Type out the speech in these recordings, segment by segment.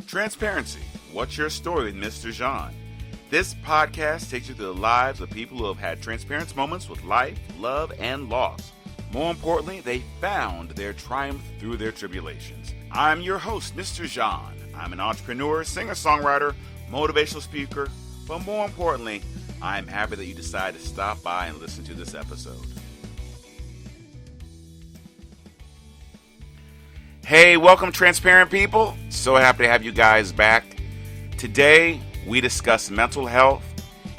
Transparency. What's your story with Mr. Jean? This podcast takes you through the lives of people who have had transparent moments with life, love, and loss. More importantly, they found their triumph through their tribulations. I'm your host, Mr. Jean. I'm an entrepreneur, singer-songwriter, motivational speaker, but more importantly, I'm happy that you decided to stop by and listen to this episode. Hey, welcome transparent people. So happy to have you guys back. Today, we discuss mental health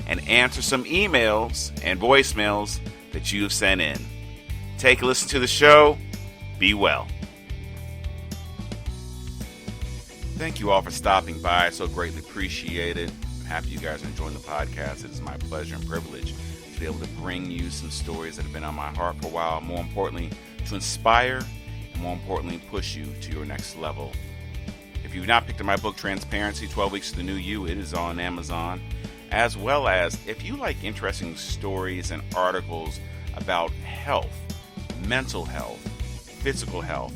and answer some emails and voicemails that you've sent in. Take a listen to the show. Be well. Thank you all for stopping by. I so greatly appreciate it. I'm happy you guys are enjoying the podcast. It is my pleasure and privilege to be able to bring you some stories that have been on my heart for a while. More importantly, to inspire and more importantly, push you to your next level. If you've not picked up my book, Transparency, 12 Weeks to the New You, it is on Amazon. As well as, if you like interesting stories and articles about health, mental health, physical health,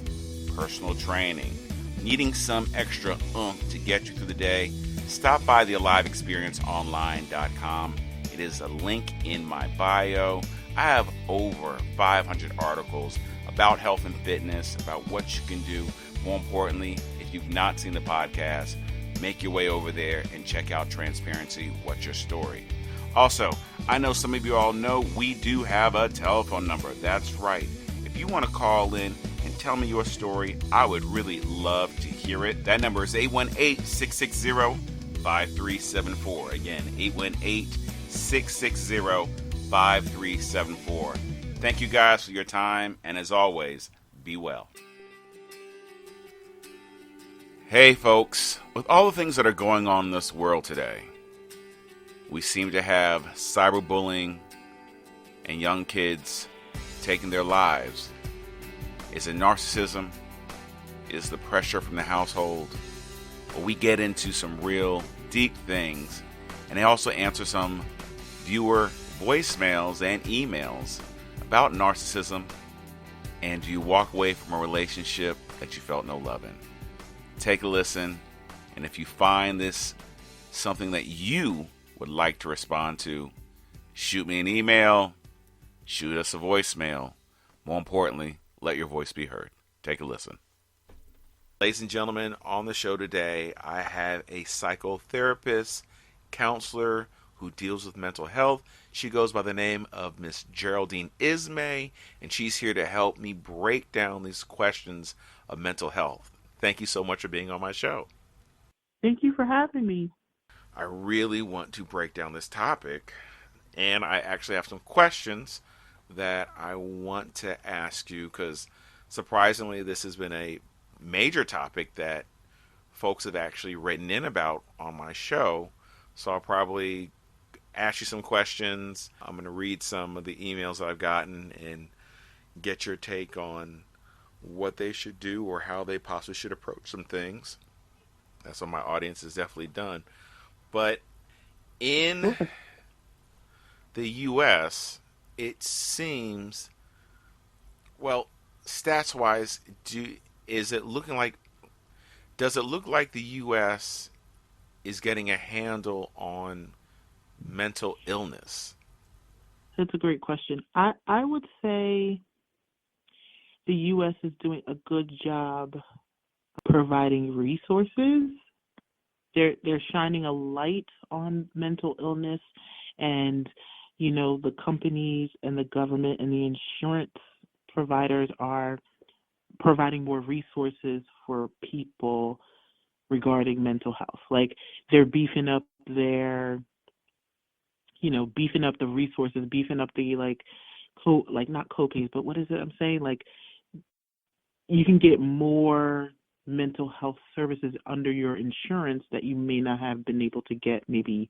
personal training, needing some extra oomph to get you through the day, stop by the AliveExperienceOnline.com. It is a link in my bio. I have over 500 articles about health and fitness, about what you can do. More importantly, if you've not seen the podcast, make your way over there and check out Transparency, What's Your Story? Also, I know some of you all know we do have a telephone number. That's right. If you want to call in and tell me your story, I would really love to hear it. That number is 818-660-5374. Again, 818-660-5374. Thank you guys for your time, and as always, be well. Hey folks, with all the things that are going on in this world today, we seem to have cyberbullying and young kids taking their lives. Is it narcissism? Is the pressure from the household? Well, we get into some real deep things, and they also answer some viewer voicemails and emails about narcissism, and do you walk away from a relationship that you felt no love in? Take a listen, and if you find this something that you would like to respond to, shoot me an email, shoot us a voicemail. More importantly, let your voice be heard. Take a listen. Ladies and gentlemen, on the show today, I have a psychotherapist, counselor who deals with mental health. She goes by the name of Miss Geraldine Ismay, and she's here to help me break down these questions of mental health. Thank you so much for being on my show. Thank you for having me. I really want to break down this topic, and I actually have some questions that I want to ask you because surprisingly, this has been a major topic that folks have actually written in about on my show. So I'll probably ask you some questions. I'm going to read some of the emails that I've gotten and get your take on what they should do or how they possibly should approach some things. That's what my audience has definitely done. But in the U.S., it seems, well, stats-wise, does it look like the U.S. is getting a handle on mental illness? That's a great question. I would say the U.S. is doing a good job providing resources. They're shining a light on mental illness, and the companies and the government and the insurance providers are providing more resources for people regarding mental health. Like they're beefing up the resources, beefing up the not co-pays, but what is it I'm saying? Like you can get more mental health services under your insurance that you may not have been able to get maybe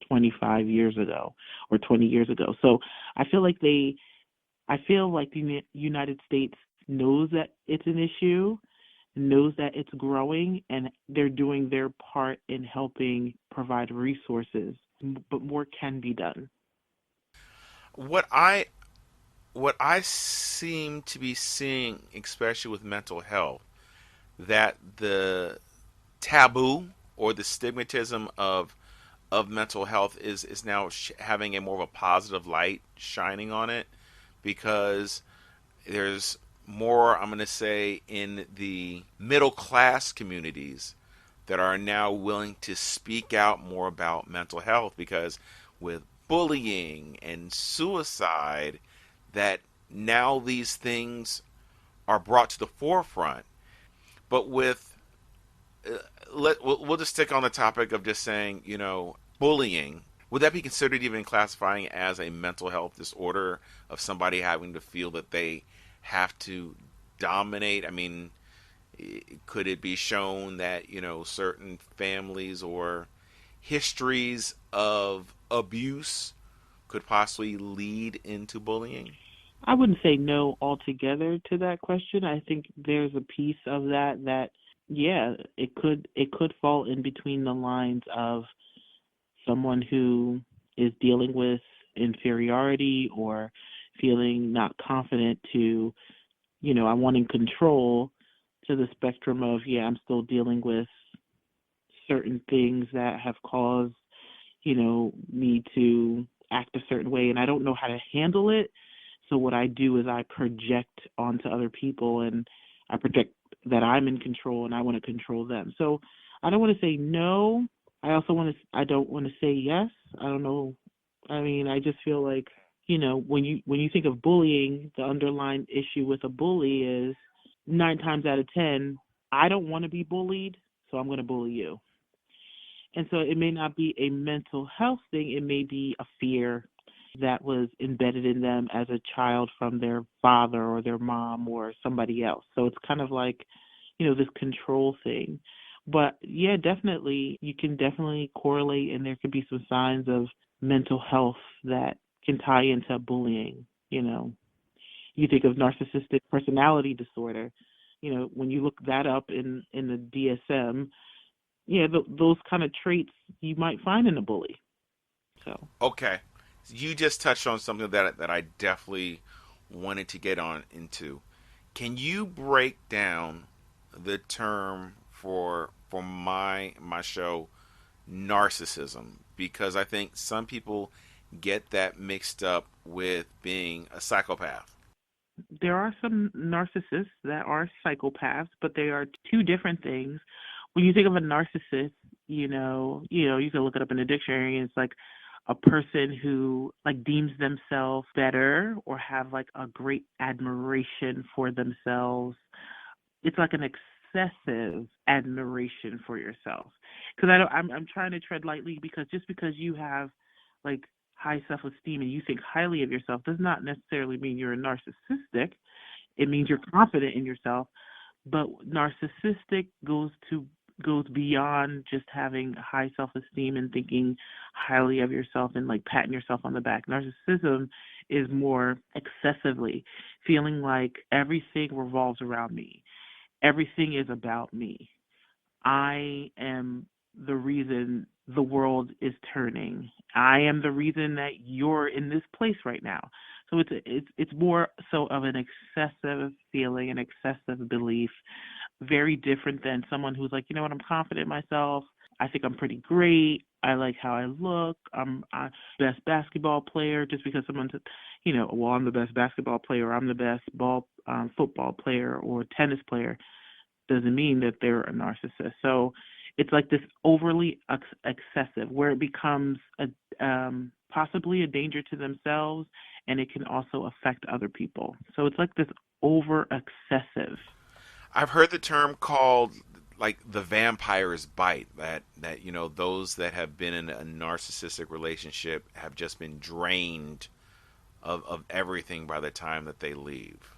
25 years ago or 20 years ago. So I feel like the United States knows that it's an issue, knows that it's growing, and they're doing their part in helping provide resources, but more can be done. What I seem to be seeing, especially with mental health, that the taboo or the stigmatism of mental health is now having a more of a positive light shining on it, because there's more, I'm going to say, in the middle class communities that are now willing to speak out more about mental health, because with bullying and suicide, that now these things are brought to the forefront. But with we'll just stick on the topic of just saying, bullying. Would that be considered even classifying as a mental health disorder of somebody having to feel that they have to dominate? I mean, could it be shown that, certain families or histories of abuse could possibly lead into bullying? I wouldn't say no altogether to that question. I think there's a piece of that yeah, it could fall in between the lines of someone who is dealing with inferiority or feeling not confident to, I'm wanting control, to the spectrum of, yeah, I'm still dealing with certain things that have caused, me to act a certain way and I don't know how to handle it. So what I do is I project onto other people and I project that I'm in control and I want to control them. So I don't want to say no. I don't want to say yes. I don't know. I mean, I just feel like, when you think of bullying, the underlying issue with a bully is 9 times out of 10, I don't want to be bullied, so I'm going to bully you. And so it may not be a mental health thing, it may be a fear that was embedded in them as a child from their father or their mom or somebody else. So it's kind of like, this control thing. But yeah, definitely, you can definitely correlate, and there could be some signs of mental health that can tie into bullying. You think of narcissistic personality disorder. When you look that up in the DSM, yeah, those kind of traits you might find in a bully. So Okay. You just touched on something that I definitely wanted to get on into. Can you break down the term for my show, narcissism? Because I think some people get that mixed up with being a psychopath. there are some narcissists that are psychopaths, but they are two different things. When you think of a narcissist, you can look it up in a dictionary, and it's like a person who like deems themselves better or have like a great admiration for themselves. It's like an excessive admiration for yourself. Because I'm trying to tread lightly, because just because you have like high self-esteem and you think highly of yourself does not necessarily mean you're a narcissistic. It means you're confident in yourself. But narcissistic goes beyond just having high self-esteem and thinking highly of yourself and like patting yourself on the back. Narcissism is more excessively feeling like everything revolves around me. Everything is about me. I am the reason the world is turning. I am the reason that you're in this place right now. So it's more so of an excessive feeling, an excessive belief, very different than someone who's like, you know what, I'm confident in myself. I think I'm pretty great. I like how I look. I'm best basketball player. Just because someone's, well, I'm the best basketball player, I'm the best football player or tennis player, doesn't mean that they're a narcissist. So it's like this overly excessive, where it becomes possibly a danger to themselves, and it can also affect other people. So it's like this over excessive. I've heard the term called like the vampire's bite, that those that have been in a narcissistic relationship have just been drained of everything by the time that they leave.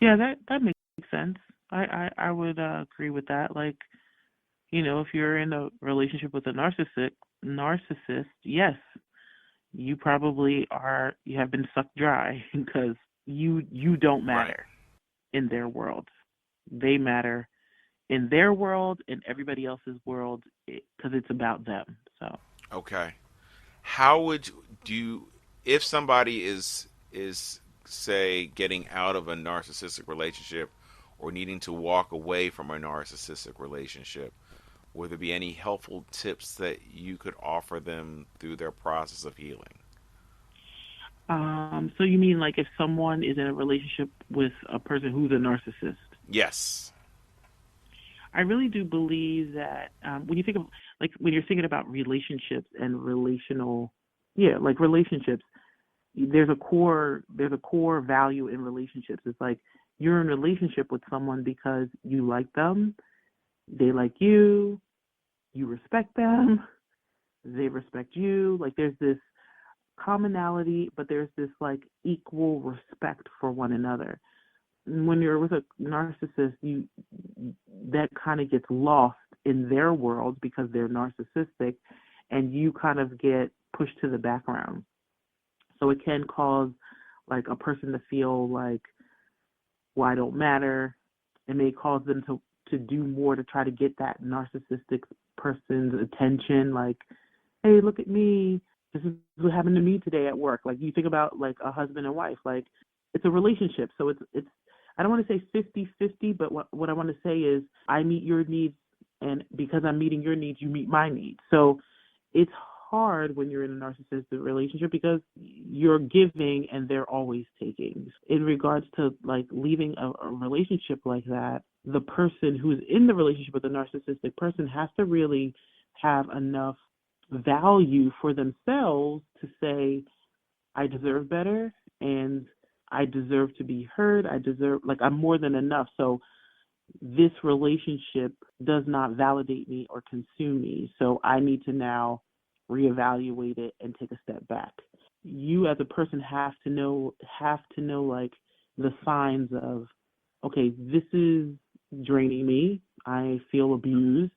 Yeah, that makes sense. I would agree with that. Like, if you're in a relationship with a narcissist, yes, you probably are. You have been sucked dry because you don't Right. matter in their world. They matter in their world and everybody else's world, because it's about them. So Okay. How would do you, if somebody is say getting out of a narcissistic relationship or needing to walk away from a narcissistic relationship, would there be any helpful tips that you could offer them through their process of healing? So you mean like if someone is in a relationship with a person who's a narcissist? Yes. I really do believe that when you think of like when you're thinking about relationships and relational, yeah, like relationships, there's a core value in relationships. It's like you're in a relationship with someone because you like them, they like you respect them, they respect you. Like there's this commonality, but there's this like equal respect for one another. When you're with a narcissist, you that kind of gets lost in their world because they're narcissistic, and you kind of get pushed to the background. So it can cause like a person to feel like, well, I don't matter. It may cause them to do more to try to get that narcissistic person's attention, like, hey, look at me. This is what happened to me today at work. Like you think about like a husband and wife, like it's a relationship. So it's I don't want to say 50-50, but what I want to say is I meet your needs, and because I'm meeting your needs, you meet my needs. So it's hard when you're in a narcissistic relationship because you're giving and they're always taking. In regards to like leaving a relationship like that, the person who's in the relationship with the narcissistic person has to really have enough value for themselves to say, I deserve better and I deserve to be heard. Like I'm more than enough. So this relationship does not validate me or consume me. So I need to now reevaluate it and take a step back. You as a person have to know like the signs of, okay, this is draining me. I feel abused.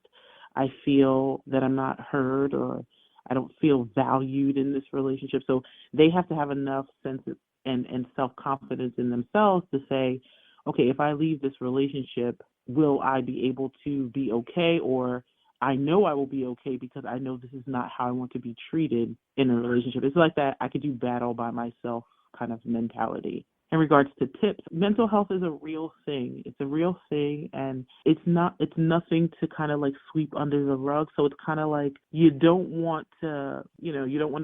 I feel that I'm not heard, or I don't feel valued in this relationship. So they have to have enough sense and self-confidence in themselves to say, okay, if I leave this relationship, will I be able to be okay? Or I know I will be okay because I know this is not how I want to be treated in a relationship. It's like that I could do bad all by myself kind of mentality. In regards to tips, mental health is a real thing. It's a real thing, and it's nothing to kind of like sweep under the rug. So it's kind of like you don't want to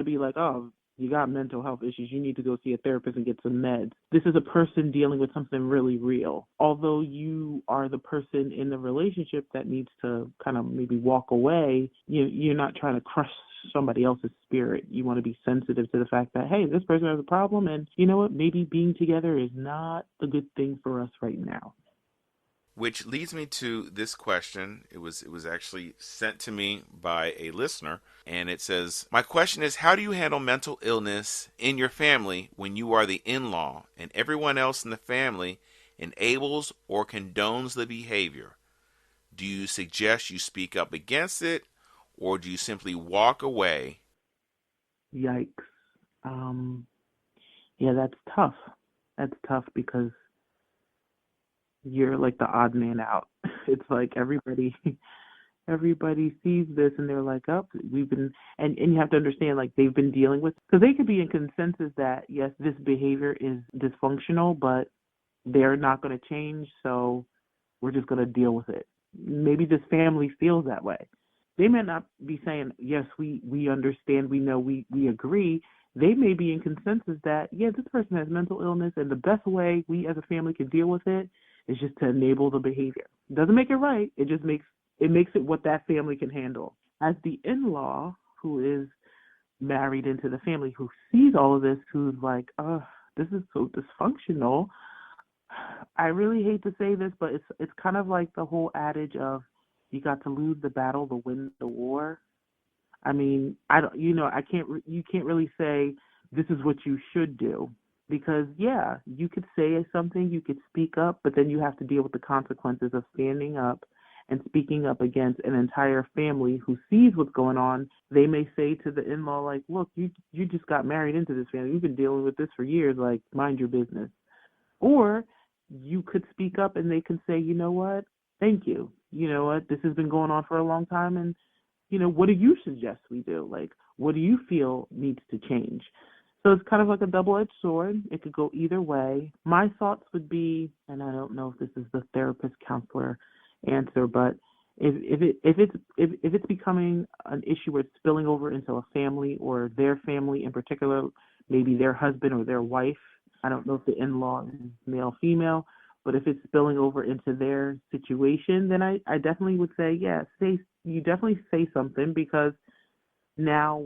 be like, oh, you got mental health issues, you need to go see a therapist and get some meds. This is a person dealing with something really real. Although you are the person in the relationship that needs to kind of maybe walk away, you're not trying to crush somebody else's spirit. You want to be sensitive to the fact that, hey, this person has a problem, and you know what, maybe being together is not a good thing for us right now. Which leads me to this question. It was actually sent to me by a listener, and it says, "My question is, how do you handle mental illness in your family when you are the in-law and everyone else in the family enables or condones the behavior? Do you suggest you speak up against it, or do you simply walk away?" Yikes. Yeah, that's tough. That's tough because you're like the odd man out. It's like everybody sees this and they're like, oh, we've been, and you have to understand, like, they've been dealing with, because they could be in consensus that, yes, this behavior is dysfunctional, but they're not going to change, so we're just going to deal with it. Maybe this family feels that way. They may not be saying, yes, we understand, we know, we agree. They may be in consensus that, yeah, this person has mental illness, and the best way we as a family can deal with it is just to enable the behavior. Doesn't make it right. It just makes it what that family can handle. As the in-law who is married into the family, who sees all of this, who's like, oh, this is so dysfunctional. I really hate to say this, but it's kind of like the whole adage of you got to lose the battle to win the war. I mean, you can't really say this is what you should do, because yeah, you could say something, you could speak up, but then you have to deal with the consequences of standing up and speaking up against an entire family who sees what's going on. They may say to the in-law, like, look, you just got married into this family. You've been dealing with this for years. Like, mind your business. Or you could speak up and they can say, you know what? Thank you. You know what? This has been going on for a long time, and what do you suggest we do? Like, what do you feel needs to change? So it's kind of like a double-edged sword. It could go either way. My thoughts would be, and I don't know if this is the therapist counselor answer, but if it's becoming an issue where it's spilling over into a family or their family in particular, maybe their husband or their wife. I don't know if the in-law is male, female, but if it's spilling over into their situation, then I definitely would say, yeah, you definitely say something, because now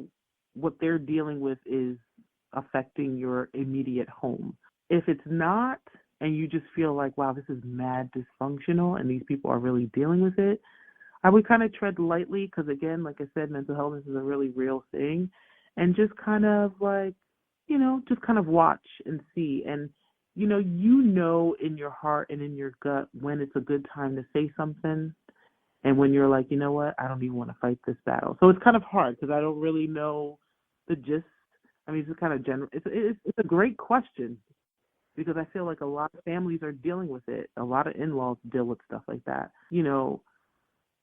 what they're dealing with is affecting your immediate home. If it's not, and you just feel like, wow, this is mad dysfunctional and these people are really dealing with it, I would kind of tread lightly, because, again, like I said, mental health is a really real thing, and just kind of like, just kind of watch and see. And, in your heart and in your gut when it's a good time to say something, and when you're like, you know what, I don't even want to fight this battle. So it's kind of hard because I don't really know the gist. I mean, it's kind of general. It's a great question, because I feel like a lot of families are dealing with it. A lot of in-laws deal with stuff like that.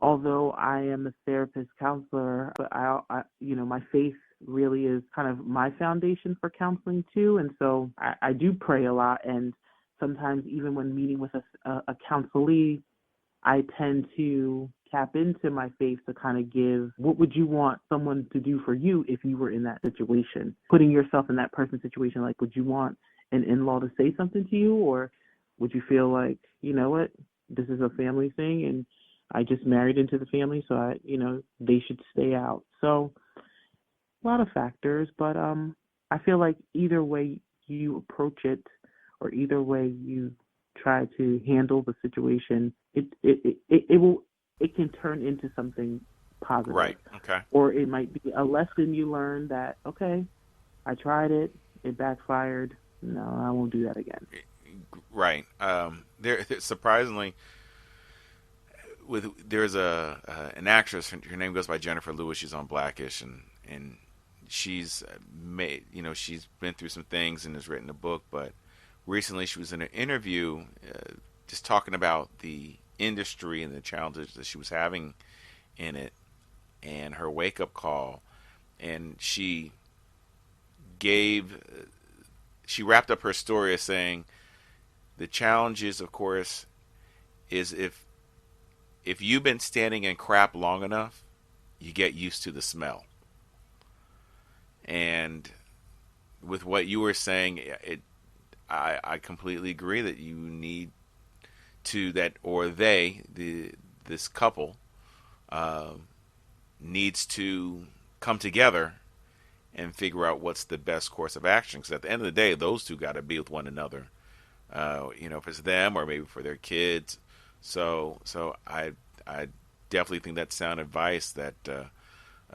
Although I am a therapist counselor, but my faith really is kind of my foundation for counseling too. And so I do pray a lot. And sometimes even when meeting with a counselee, I tend to tap into my faith to kind of give, what would you want someone to do for you if you were in that situation? Putting yourself in that person's situation, like, would you want an in-law to say something to you? Or would you feel like, you know what, this is a family thing and I just married into the family, so they should stay out. So a lot of factors, but I feel like either way you approach it, or either way you try to handle the situation, it can turn into something positive. Right. Okay. Or it might be a lesson you learn that, okay, I tried it, it backfired. No, I won't do that again. Right. There surprisingly, there's an actress. Her name goes by Jennifer Lewis. She's on Blackish, and she's made, she's been through some things and has written a book. But recently, she was in an interview, just talking about the industry and the challenges that she was having in it, and her wake up call. And gave she wrapped up her story as saying, the challenges, of course, is if you've been standing in crap long enough, you get used to the smell. And with what you were saying, I completely agree that you need to, this couple needs to come together and figure out what's the best course of action. Because at the end of the day, those two got to be with one another. If it's them or maybe for their kids. So I definitely think that's sound advice that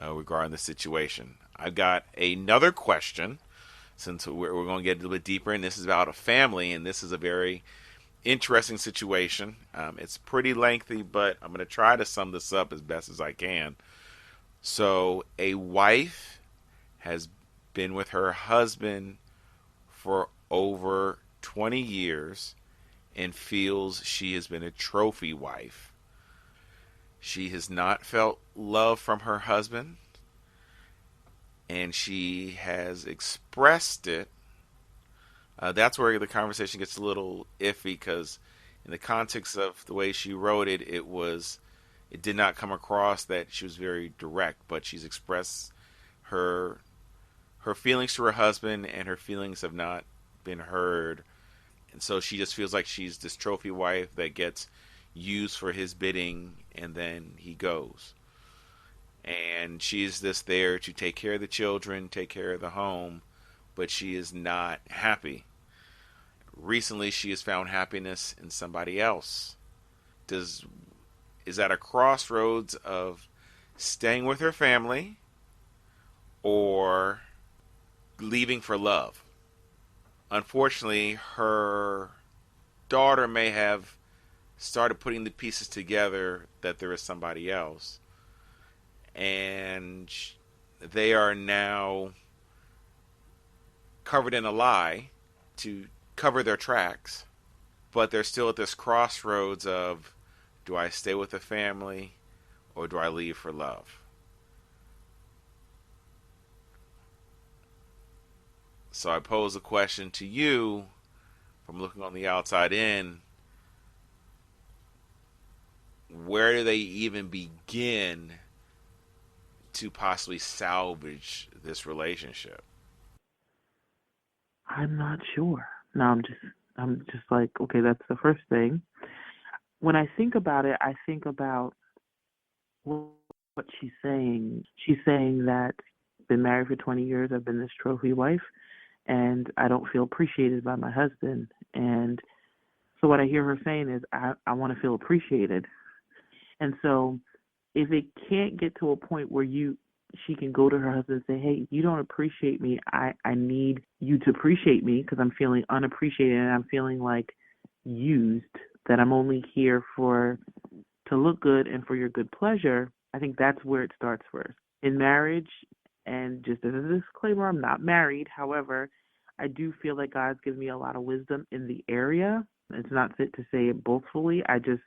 regarding the situation. I've got another question, since we're going to get a little bit deeper, and this is about a family, and this is a very interesting situation. It's pretty lengthy, but I'm going to try to sum this up as best as I can. So a wife has been with her husband for over 20 years and feels she has been a trophy wife. She has not felt love from her husband, and she has expressed it. That's where the conversation gets a little iffy, because in the context of the way she wrote it, it did not come across that she was very direct, but she's expressed her feelings to her husband, and her feelings have not been heard. And so she just feels like she's this trophy wife that gets used for his bidding, and then he goes. And she's just there to take care of the children, take care of the home, but she is not happy. Recently, she has found happiness in somebody else. Is that a crossroads of staying with her family or leaving for love? Unfortunately, her daughter may have started putting the pieces together that there is somebody else, and they are now covered in a lie to cover their tracks, but they're still at this crossroads of, do I stay with the family or do I leave for love? So I pose a question to you from looking on the outside in. Where do they even begin to possibly salvage this relationship? I'm not sure. No, I'm just like, okay, that's the first thing. When I think about it, I think about what she's saying. She's saying that I've been married for 20 years, I've been this trophy wife, and I don't feel appreciated by my husband. And so what I hear her saying is, I want to feel appreciated. And so if it can't get to a point where she can go to her husband and say, hey, you don't appreciate me. I need you to appreciate me because I'm feeling unappreciated and I'm feeling like used, that I'm only here to look good and for your good pleasure. I think that's where it starts first. In marriage, and just as a disclaimer, I'm not married. However, I do feel like God's given me a lot of wisdom in the area. It's not fit to say it boastfully.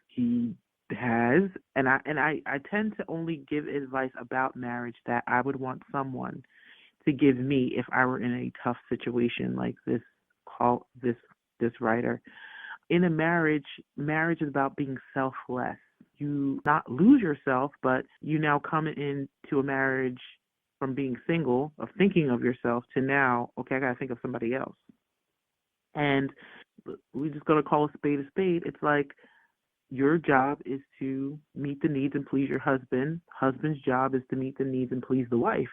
He has, and I tend to only give advice about marriage that I would want someone to give me if I were in a tough situation like this writer. In a marriage is about being selfless. You not lose yourself, but you now come into a marriage from being single, of thinking of yourself, to now, okay, I gotta think of somebody else. And we just gotta call a spade a spade. It's like your job is to meet the needs and please your husband. Husband's job is to meet the needs and please the wife.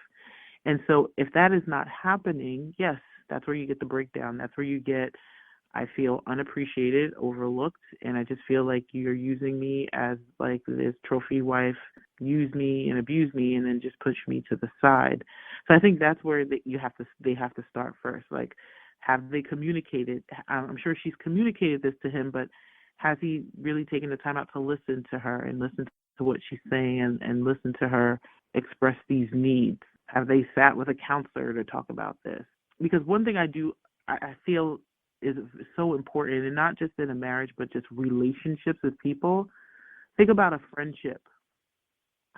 And so if that is not happening, yes, that's where you get the breakdown. That's where you get, I feel unappreciated, overlooked, and I just feel like you're using me as like this trophy wife, use me and abuse me and then just push me to the side. So I think that's where they have to start first. Like, have they communicated? I'm sure she's communicated this to him, but has he really taken the time out to listen to her and listen to what she's saying and listen to her express these needs? Have they sat with a counselor to talk about this? Because one thing I feel is so important, and not just in a marriage, but just relationships with people. Think about a friendship.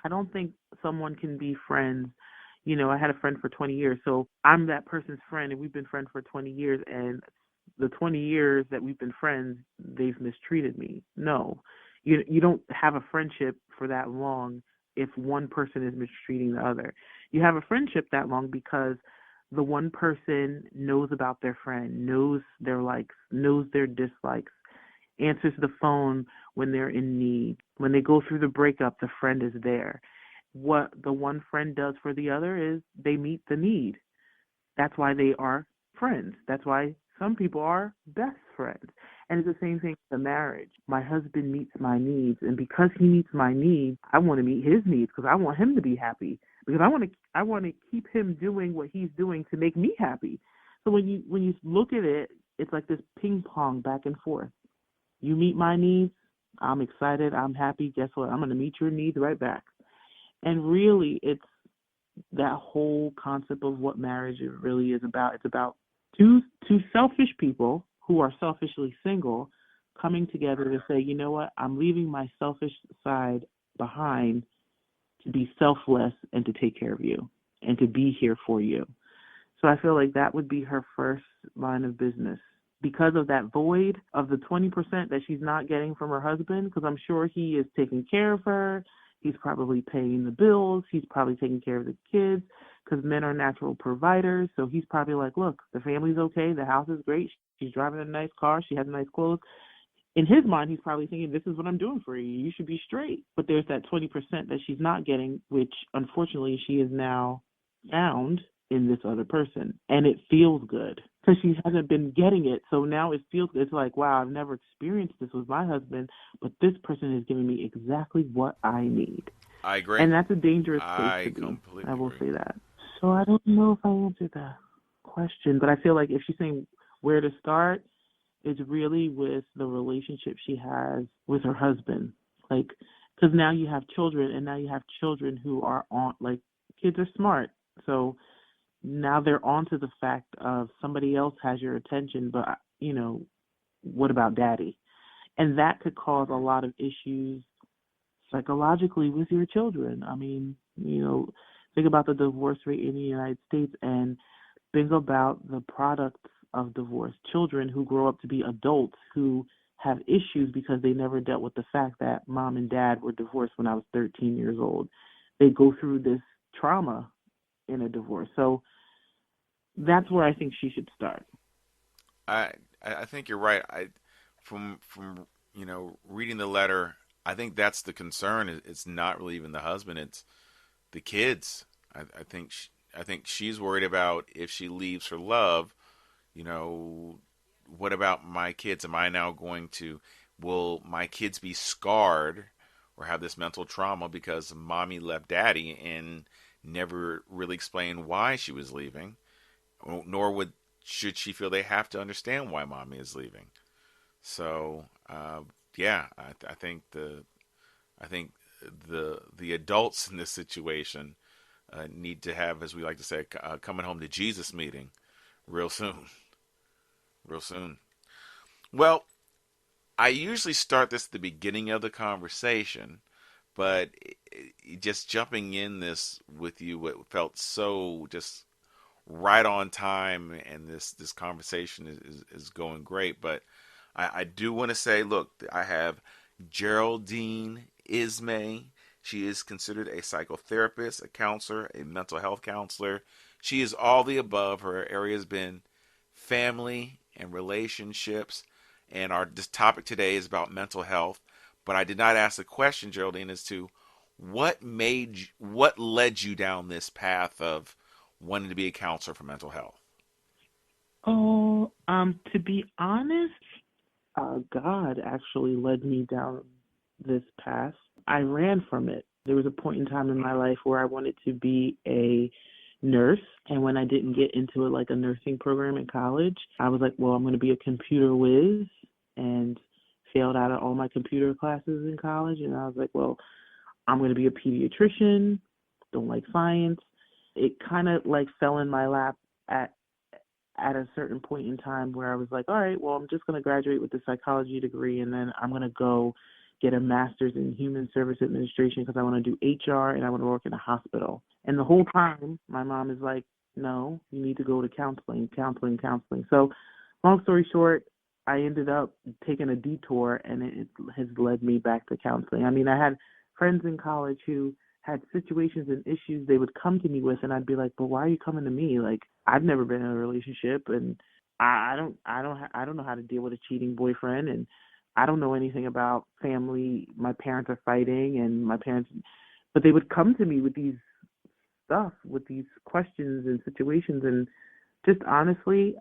I don't think someone can be friends. I had a friend for 20 years, so I'm that person's friend, and we've been friends for 20 years, and the 20 years that we've been friends, they've mistreated me. No, you don't have a friendship for that long if one person is mistreating the other. You have a friendship that long because the one person knows about their friend, knows their likes, knows their dislikes, answers the phone when they're in need. When they go through the breakup, the friend is there. What the one friend does for the other is they meet the need. That's why they are friends. That's why some people are best friends. And it's the same thing with a marriage. My husband meets my needs, and because he meets my needs, I want to meet his needs because I want him to be happy. Because I want to keep him doing what he's doing to make me happy. So when you look at it, it's like this ping pong back and forth. You meet my needs, I'm excited, I'm happy. Guess what? I'm going to meet your needs right back. And really, it's that whole concept of what marriage really is about. It's about two selfish people who are selfishly single coming together to say, you know what, I'm leaving my selfish side behind to be selfless and to take care of you and to be here for you. So I feel like that would be her first line of business. Because of that void of the 20% that she's not getting from her husband, because I'm sure he is taking care of her. He's probably paying the bills. He's probably taking care of the kids because men are natural providers. So he's probably like, look, the family's okay. The house is great. She's driving a nice car. She has nice clothes. In his mind, he's probably thinking, this is what I'm doing for you. You should be straight. But there's that 20% that she's not getting, which unfortunately she is now found in this other person. And it feels good because she hasn't been getting it. So now it feels good. It's like, wow, I've never experienced this with my husband, but this person is giving me exactly what I need. I agree. And that's a dangerous place I to be. completely I will agree. say that. So I don't know if I answered that question, but I feel like if she's saying where to start, it's really with the relationship she has with her husband. Like, because now you have children, and now you have children who are kids are smart. So now they're onto the fact of somebody else has your attention, but, what about daddy? And that could cause a lot of issues psychologically with your children. I mean, think about the divorce rate in the United States, and think about the products of divorce, children who grow up to be adults who have issues because they never dealt with the fact that mom and dad were divorced when I was 13 years old. They go through this trauma in a divorce. So that's where I think she should start. I think you're right. From reading the letter, I think that's the concern. It's not really even the husband; it's the kids. I think she's worried about if she leaves for love. You know, what about my kids? Am I now going to? Will my kids be scarred or have this mental trauma because mommy left daddy and never really explained why she was leaving? Nor should she feel they have to understand why mommy is leaving. So yeah, I think the adults in this situation need to have, as we like to say, coming home to Jesus meeting real soon, real soon. Well, I usually start this at the beginning of the conversation, but just jumping in this with you, it felt so just right on time, and this conversation is going great. But I do want to say, look, I have Geraldine Ismay. She is considered a psychotherapist, a counselor, a mental health counselor. She is all the above. Her area has been family and relationships. And this topic today is about mental health. But I did not ask the question, Geraldine, as to what led you down this path of wanting to be a counselor for mental health. Oh, to be honest, God actually led me down this path. I ran from it. There was a point in time in my life where I wanted to be a nurse, and when I didn't get into a nursing program in college, I was like, well, I'm going to be a computer whiz, and failed out of all my computer classes in college. And I was like, well, I'm going to be a pediatrician. Don't like science. It kind of fell in my lap at a certain point in time where I was like, all right, well, I'm just going to graduate with a psychology degree, and then I'm going to go get a master's in human service administration because I want to do HR and I want to work in a hospital. And the whole time, my mom is like, no, you need to go to counseling. So long story short, I ended up taking a detour, and it has led me back to counseling. I mean, I had friends in college who had situations and issues they would come to me with, and I'd be like, but why are you coming to me? Like, I've never been in a relationship, and I don't know how to deal with a cheating boyfriend, and I don't know anything about family. My parents are fighting, and but they would come to me with these questions and situations, and just honestly,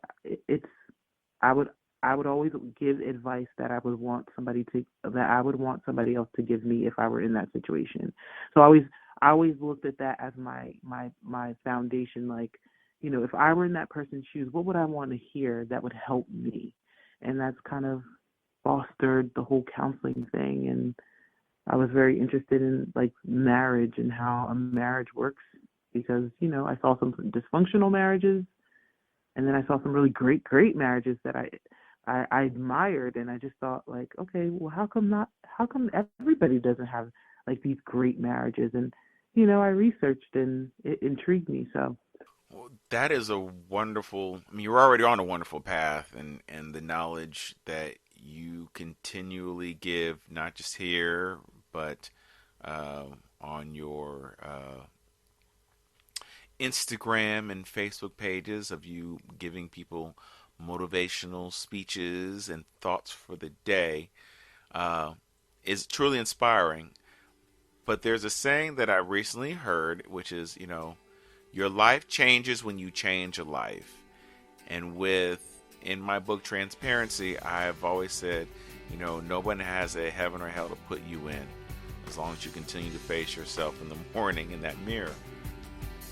I would always give advice that I would want somebody else to give me if I were in that situation. So I always looked at that as my foundation. Like, if I were in that person's shoes, what would I want to hear that would help me? And that's kind of fostered the whole counseling thing. And I was very interested in marriage and how a marriage works because, I saw some dysfunctional marriages, and then I saw some really great marriages that I admired, and I just thought okay, well, how come everybody doesn't have these great marriages? And, I researched, and it intrigued me. So. Well, that is a wonderful, you're already on a wonderful path, and the knowledge that you continually give, not just here, but on your Instagram and Facebook pages of you giving people motivational speeches and thoughts for the day is truly inspiring. But there's a saying that I recently heard, which is, your life changes when you change a life. And in my book Transparency, I've always said, no one has a heaven or hell to put you in, as long as you continue to face yourself in the morning in that mirror.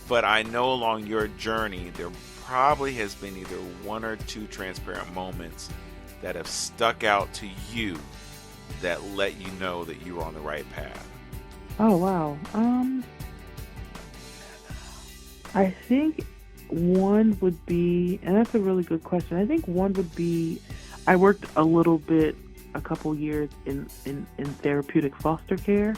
But I know along your journey, there probably has been either one or two transparent moments that have stuck out to you that let you know that you were on the right path. Oh, wow. I think one would be, and that's a really good question. I think one would be, I worked a couple years in therapeutic foster care.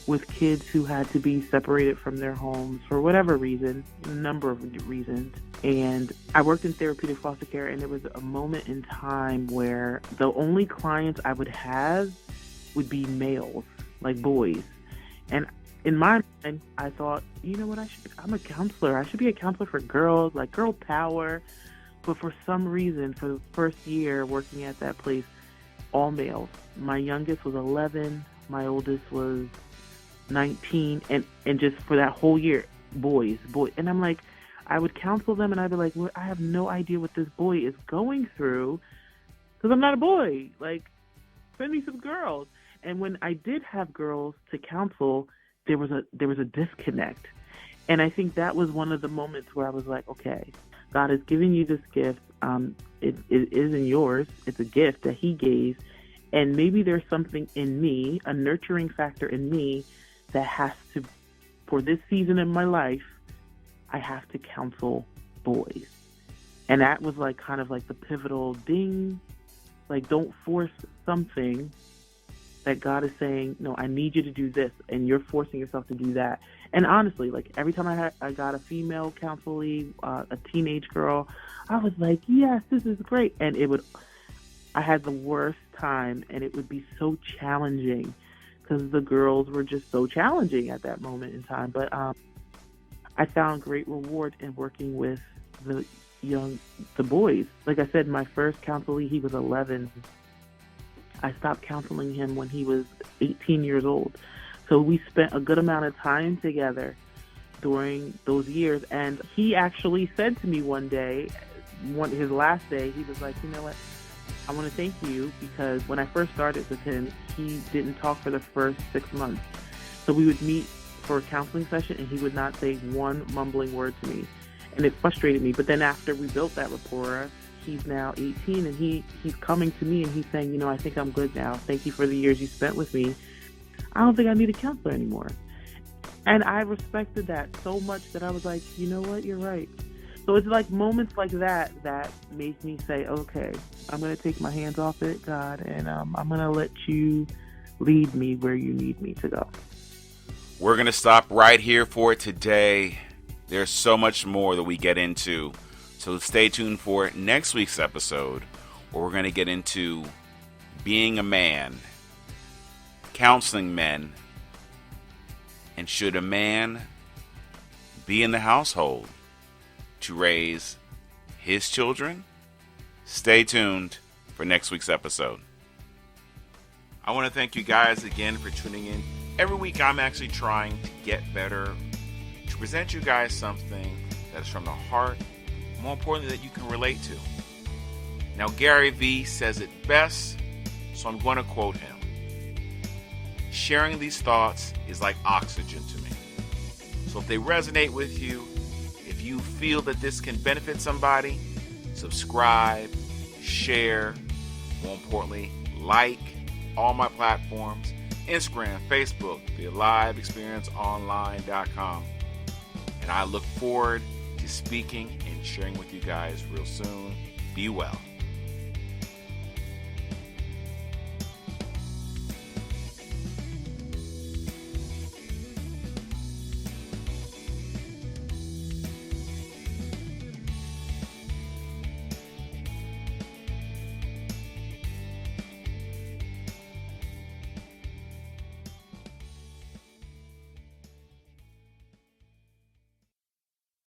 with kids who had to be separated from their homes for whatever reason, a number of reasons. And I worked in therapeutic foster care, and there was a moment in time where the only clients I would have would be males, like boys. And in my mind, I thought, you know what, I'm a counselor. I should be a counselor for girls, like girl power. But for some reason, for the first year working at that place, all males. My youngest was 11. My oldest was 19. And just for that whole year, boys. And I'm like, I would counsel them, and I'd be like, well, I have no idea what this boy is going through because I'm not a boy. Like, send me some girls. And when I did have girls to counsel, there was a disconnect. And I think that was one of the moments where I was like, okay, God has given you this gift. It isn't yours. It's a gift that he gave. And maybe there's something in me, a nurturing factor in me, that has to, for this season in my life, I have to counsel boys. And that was like kind of like the pivotal ding. Like, don't force something that God is saying, no, I need you to do this, and you're forcing yourself to do that. And honestly, like every time I got a female counselee, a teenage girl, I was like, yes, this is great. And I had the worst time, and it would be so challenging because the girls were just so challenging at that moment in time. But I found great reward in working with the boys. Like I said, my first counselee, he was 11. I stopped counseling him when he was 18 years old. So we spent a good amount of time together during those years. And he actually said to me one day, his last day, he was like, you know what? I want to thank you because when I first started with him, he didn't talk for the first 6 months. So we would meet for a counseling session, and he would not say one mumbling word to me. And it frustrated me. But then after we built that rapport, he's now 18, and he's coming to me, and he's saying, you know, I think I'm good now. Thank you for the years you spent with me. I don't think I need a counselor anymore. And I respected that so much that I was like, you know what, you're right. So it's like moments like that make me say, okay, I'm going to take my hands off it, God, and I'm going to let you lead me where you need me to go. We're going to stop right here for today. There's so much more that we get into. So stay tuned for next week's episode, where we're going to get into being a man, counseling men, and should a man be in the household to raise his children? Stay tuned for next week's episode. I want to thank you guys again for tuning in. Every week I'm actually trying to get better, to present you guys something that is from the heart, more importantly, that you can relate to. Now, Gary Vee says it best, so I'm going to quote him. Sharing these thoughts is like oxygen to me. So if they resonate with you, if you feel that this can benefit somebody, subscribe, share, more importantly, like all my platforms, Instagram, Facebook, thealiveexperienceonline.com. And I look forward to speaking and sharing with you guys real soon. Be well.